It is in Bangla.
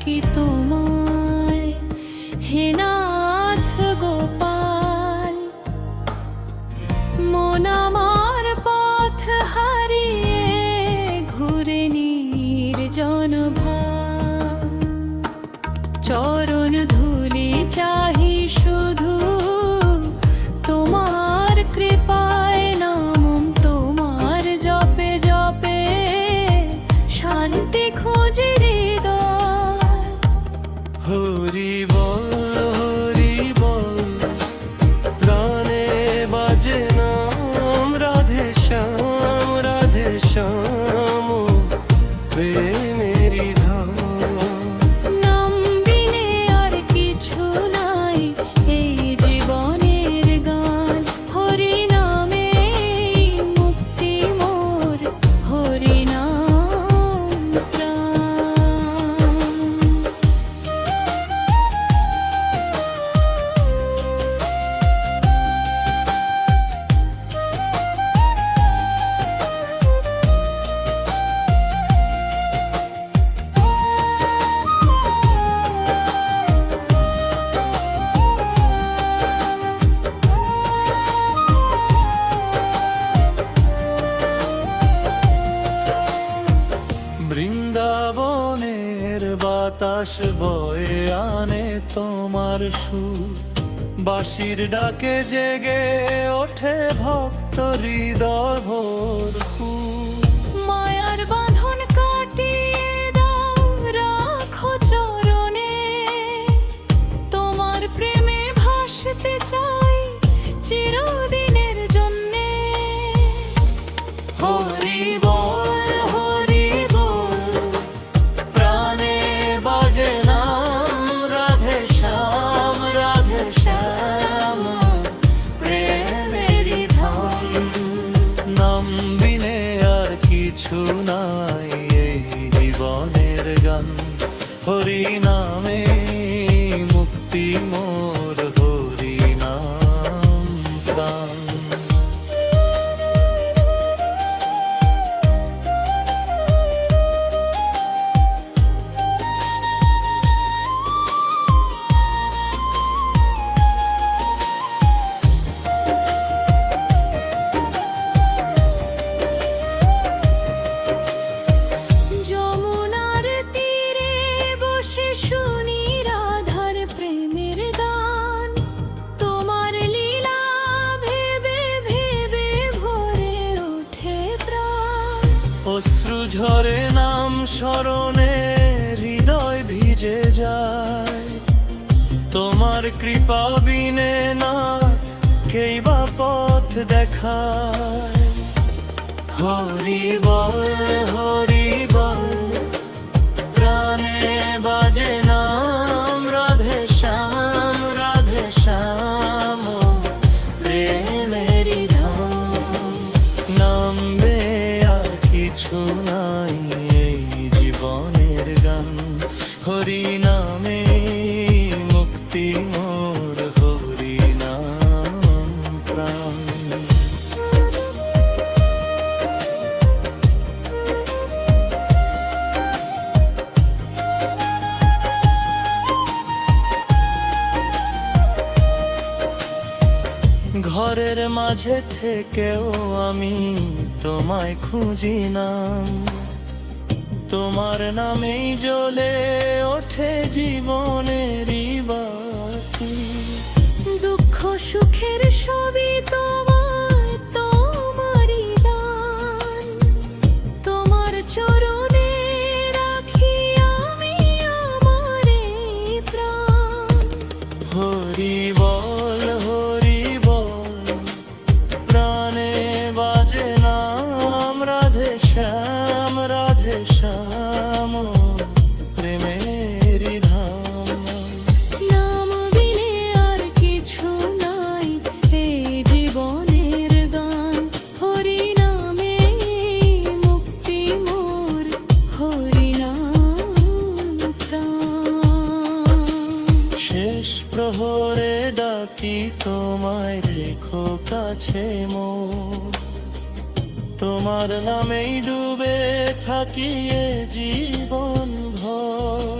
ডাকি তোমায়, হে নাথ গোপাল। মন আমার পথ হারিয়ে ঘুরে নির্জন ভাব, চরণ ধুলি চাহি শুধু তোমার কৃপায়, নাম তোমার জপে জপে শান্তি খুঁজি হৃদয়। হরি বল হরি বল, প্রাণে বাজে নাম রাধে শ্যাম রাধে শ্যাম, প্রেমেরি ধাম। নাম বিনে আর কিছু নাই এই জীবনের গান, হরি নামে মুক্তি মোর, হরি নাম প্রাণ। বৃন্দাবনের বাতাস বয়ে আনে তোমার সুর, বাঁশির ডাকে জেগে ওঠে ভক্ত হৃদয় ভরপুর। মায়ার বাঁধন কাটিয়ে দাও রাখো চরণে, তোমার প্রেমে ভাসতে চাই চিরদিনের জন্যে। হরি বল হরি বল, প্রাণে বাজে নাম রাধে শ্যাম রাধে শ্যাম, প্রেমেরি ধাম। নাম বিনে আর কিছু নাই এই জীবনের গান, হরি নামে মুক্তি মোর, হরি নাম প্রাণ। যমুনার তীরে বসে শুনি রাধার প্রেমের গান, তোমার লীলা ভেবে ভেবে ভরে ওঠে প্রাণ। অশ্রু ঝরে নাম স্মরণে হৃদয় ভিজে যায়, তোমার কৃপা বিনে না কেই বা পথ দেখায়। হরি বল হরি বল, প্রাণে বাজে নাম রাধে শ্যাম রাধে শ্যাম, প্রেমেরি ধাম। নাম বে আর কিছু নাই এই জীবনের গান, হরি নামে মুক্তি মোর, হরি নাম প্রাণ। ঘরের মাঝে থেকেও আমি তোমায় খুঁজি নাম, তোমার নামেই জ্বলে ওঠে জীবনেরই বাতি। দুঃখ সুখের সবই তোমায়, তোমারই দান, তোমার চরণে রাখি আমি আমার এই প্রাণ। হরি বল হরি বল, প্রাণে বাজে নাম রাধে শ্যাম রাধে শ্যাম, প্রেমেরি ধাম। নাম বিনে আর কিছু নাই এই জীবনের গান, হরি নামে মুক্তি মোর, হরি নাম প্রাণ। শেষ প্রহরে ডাকি তোমায় রেখো কাছে মোর, তোমার নামেই ডুবে থাকি এ জীবন ভর।